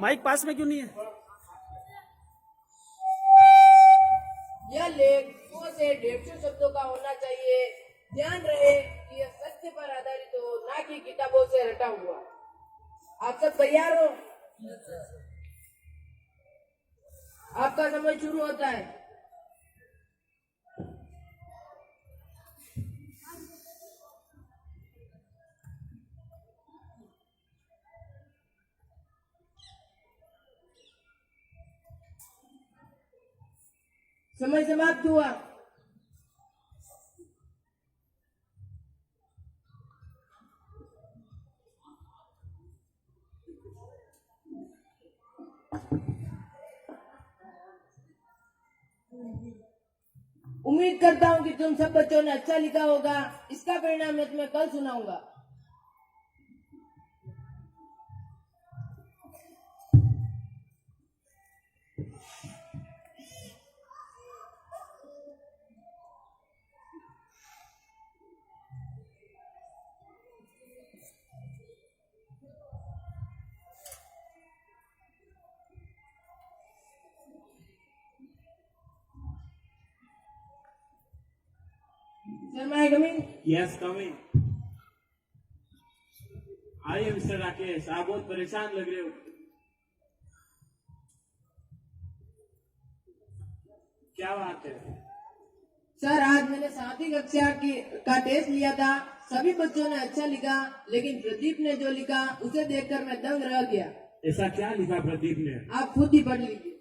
Mic पास में क्यों नहीं है? यह लेख 100 से 150 शब्दों का होना चाहिए। ध्यान रहे कि यह सत्य पर आधारित हो, ना कि किताबों से रटा हुआ। आप सब तैयार हो? आपका समय शुरू होता है। समय समाप्त हुआ। उम्मीद करता हूँ कि तुम सब बच्चों ने अच्छा लिखा होगा। इसका परिणाम मैं तुम्हें कल सुनाऊंगा। Sir, may I come in? Yes, come in. आइए मिस्टर राकेश, आप बहुत परेशान लग रहे हो। क्या बात है? सर, आज मैंने 7वीं कक्षा का टेस्ट लिया था। सभी बच्चों ने अच्छा लिखा, लेकिन प्रदीप ने जो लिखा उसे देखकर मैं दंग रह गया। ऐसा क्या लिखा प्रदीप ने? आप खुद ही पढ़ लीजिए।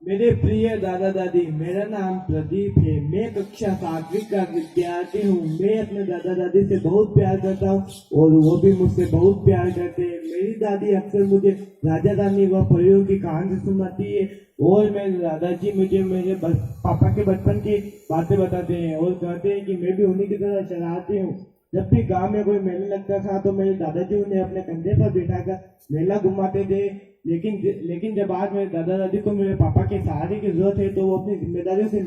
मेरे प्रिय दादा दादी, मेरा नाम प्रदीप है। मैं कक्षा 7वीं का विद्यार्थी हूँ। मैं अपने दादा दादी से बहुत प्यार करता हूँ और वो भी मुझसे बहुत प्यार करते हैं। मेरी दादी अक्सर मुझे राजा रानी व परियों की कहानी सुनाती है और मेरे दादाजी मुझे मेरे पापा के बचपन की बातें बताते हैं और कहते हैं कि मैं भी उन्हीं की तरह शरारती हूँ। जब भी गांव में कोई मेला लगता था तो मेरे दादाजी उन्हें अपने कंधे पर बिठाकर मेला घुमाते थे। लेकिन जब आज मेरे दादा दादी को मेरे पापा के सहारे की जरूरत है तो वो अपनी जिम्मेदारियों से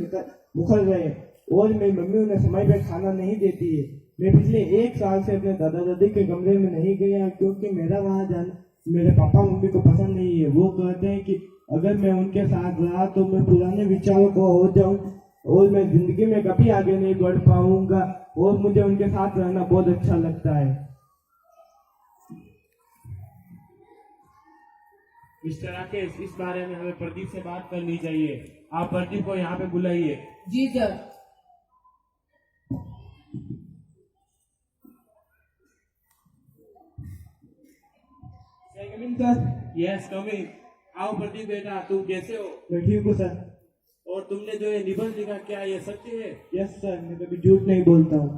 मुकर रहे और मेरी मम्मी उन्हें समय पर खाना नहीं देती है। मैं पिछले 1 साल से अपने दादा दादी के कमरे में नहीं गया क्योंकि मेरा वहां जाना मेरे पापा मम्मी को पसंद नहीं है। वो कहते हैं कि अगर मैं उनके साथ रहा तो मैं पुराने विचारों को हो जाऊं और मैं जिंदगी में कभी आगे नहीं बढ़ पाऊंगा और मुझे उनके साथ रहना बहुत अच्छा लगता है। मिस्टर राकेश, इस बारे में हमें प्रदीप से बात करनी चाहिए। आप प्रदीप को यहाँ पे बुलाइए। जी सर। सर, यस, कम इन। आओ प्रदीप बेटा, तुम कैसे हो? मैं ठीक हूँ सर। और तुमने जो ये निबंध लिखा, क्या ये सत्य है? यस सर, मैं कभी झूठ नहीं बोलता हूँ।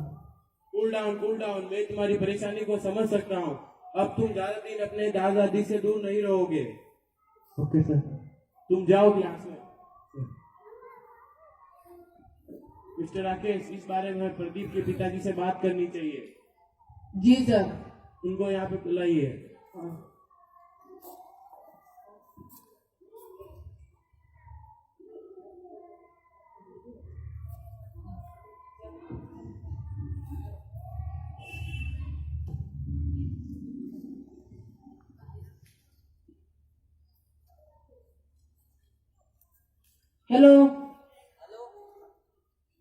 कूल डाउन, मैं तुम्हारी परेशानी को समझ सकता हूँ। अब तुम ज्यादा दिन अपने दादा दादी से दूर नहीं रहोगे। Okay sir. तुम जाओ क्लास में। मिस्टर राकेश, इस बारे में प्रदीप के पिताजी से बात करनी चाहिए। जी सर। उनको यहाँ पे बुलाइए। हेलो।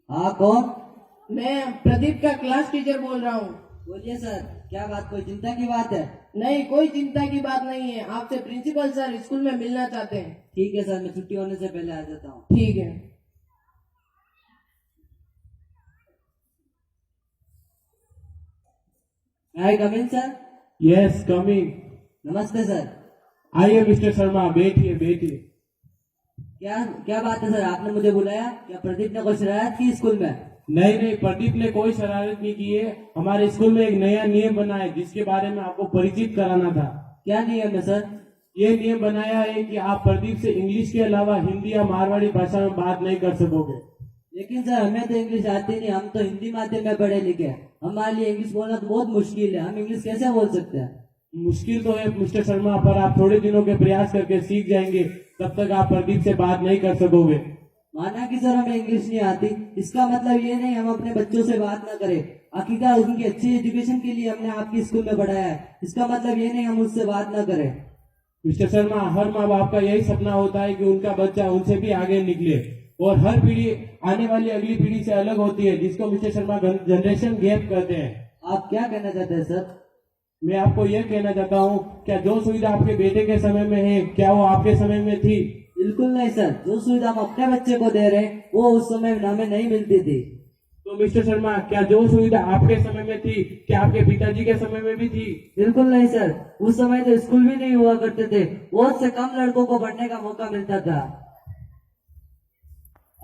हाँ, कौन? मैं प्रदीप का क्लास टीचर बोल रहा हूँ। बोलिए सर, क्या बात, कोई चिंता की बात है? नहीं, कोई चिंता की बात नहीं है। आपसे प्रिंसिपल सर स्कूल में मिलना चाहते हैं। ठीक है सर, मैं छुट्टी होने से पहले आ जाता हूँ। ठीक है। आई कम इन सर? यस, कम इन। नमस्ते सर। आइए मिस्टर शर्मा, बैठिए। क्या बात है सर, आपने मुझे बुलाया? क्या प्रदीप ने कोई शरारत की स्कूल में? नहीं, प्रदीप ने कोई शरारत नहीं की है। हमारे स्कूल में एक नया नियम बना है जिसके बारे में आपको परिचित कराना था। क्या नियम है सर? ये नियम बनाया है कि आप प्रदीप से इंग्लिश के अलावा हिंदी या मारवाड़ी भाषा में बात नहीं कर सकोगे। लेकिन सर, हमें तो इंग्लिश आती नहीं। हम तो हिंदी माध्यम में पढ़े लिखे हैं। हमारे लिए इंग्लिश बोलना तो बहुत मुश्किल है। हम इंग्लिश कैसे बोल सकते हैं? मुश्किल तो है मिस्टर शर्मा, पर आप थोड़े दिनों के प्रयास करके सीख जाएंगे। तब तक आप प्रदीप से बात नहीं कर सकोगे। माना कि सर हमें इंग्लिश नहीं आती, इसका मतलब ये नहीं हम अपने बच्चों से बात ना करें। आखिरकार उनकी अच्छी एजुकेशन के लिए हमने आपकी स्कूल में पढ़ाया है, इसका मतलब ये नहीं हम उससे बात ना करें। मिस्टर शर्मा, हर माँ बाप का यही सपना होता है कि उनका बच्चा उनसे भी आगे निकले, और हर पीढ़ी आने वाली अगली पीढ़ी से अलग होती है, जिसको मिस्टर शर्मा जनरेशन गैप कहते हैं। आप क्या कहना चाहते हैं सर? मैं आपको यह कहना चाहता हूँ, क्या जो सुविधा आपके बेटे के समय में है, क्या वो आपके समय में थी? बिल्कुल नहीं सर, जो सुविधा हम अपने बच्चे को दे रहे हैं वो उस समय हमें नहीं मिलती थी। तो मिस्टर शर्मा, क्या जो सुविधा आपके समय में थी, क्या आपके पिताजी के समय में भी थी? बिल्कुल नहीं सर, उस समय तो स्कूल भी नहीं हुआ करते थे, बहुत से कम लड़कों को पढ़ने का मौका मिलता था।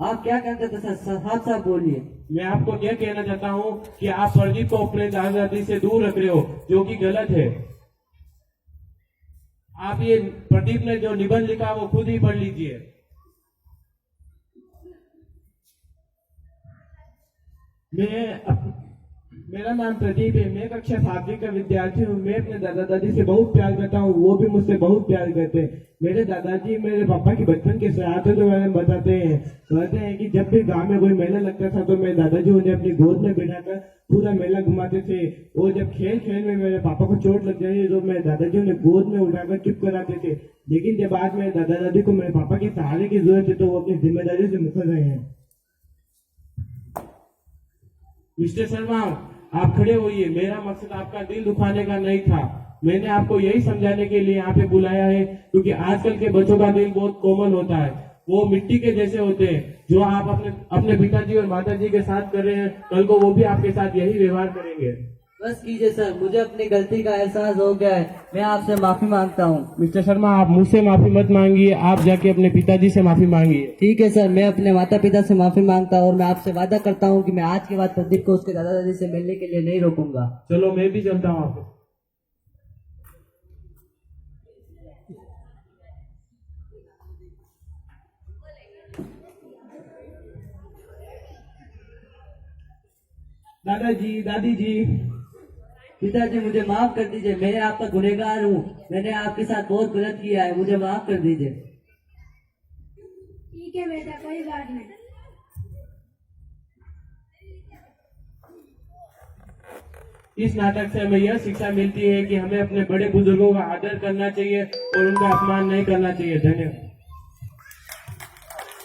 आप क्या कहते थे सर? साफ साफ बोलिए। मैं आपको यह कहना चाहता हूँ कि आप प्रदीप को अपने दादा दादी से दूर रख रहे हो, जो कि गलत है। आप ये प्रदीप ने जो निबंध लिखा वो खुद ही पढ़ लीजिए। मेरा नाम प्रदीप है, मैं कक्षा 7वीं का विद्यार्थी हूँ। मैं अपने दादा दादी से बहुत प्यार करता हूँ, वो भी मुझसे बहुत प्यार करते हैं। मेरे दादाजी मेरे पापा की बचपन की शरारतों के बारे में कहते हैं कि जब भी गांव में कोई मेला लगता था तो मेरे दादाजी उन्हें अपनी गोद में बिठाकर पूरा मेला घुमाते थे, और जब खेल खेल में मेरे पापा को चोट लग जाती तो मेरे दादाजी उन्हें गोद में उठाकर चुप कराते थे। लेकिन जब आज मेरे दादा दादी को मेरे पापा के सहारे की जरूरत है तो वो अपनी जिम्मेदारी से मुकर रहे हैं। मिस्टर शर्मा, आप खड़े होइए। मेरा मकसद आपका दिल दुखाने का नहीं था, मैंने आपको यही समझाने के लिए यहाँ पे बुलाया है, क्योंकि आजकल के बच्चों का दिल बहुत कोमल होता है, वो मिट्टी के जैसे होते हैं। जो आप अपने पिताजी और माताजी के साथ कर रहे हैं, कल को वो भी आपके साथ यही व्यवहार करेंगे। बस कीजिए सर, मुझे अपनी गलती का एहसास हो गया है, मैं आपसे माफी मांगता हूँ। मिस्टर शर्मा, आप मुझसे माफी मत मांगिए, आप जाके अपने पिताजी से माफी मांगिए। ठीक है सर, मैं अपने माता पिता से माफी मांगता हूँ, और मैं आपसे वादा करता हूँ कि मैं आज के बाद प्रदीप को उसके दादा दादी से मिलने के लिए नहीं रोकूंगा। चलो, मैं भी चलता हूँ। आप दादाजी, दादी जी, पिताजी मुझे माफ कर दीजिए, मैं आपका गुनहगार हूँ, मैंने आपके साथ बहुत गलत किया है, मुझे माफ कर दीजिए। ठीक है बेटा, कोई बात नहीं। इस नाटक से हमें यह शिक्षा मिलती है कि हमें अपने बड़े बुजुर्गों का आदर करना चाहिए और उनका अपमान नहीं करना चाहिए। धन्यवाद।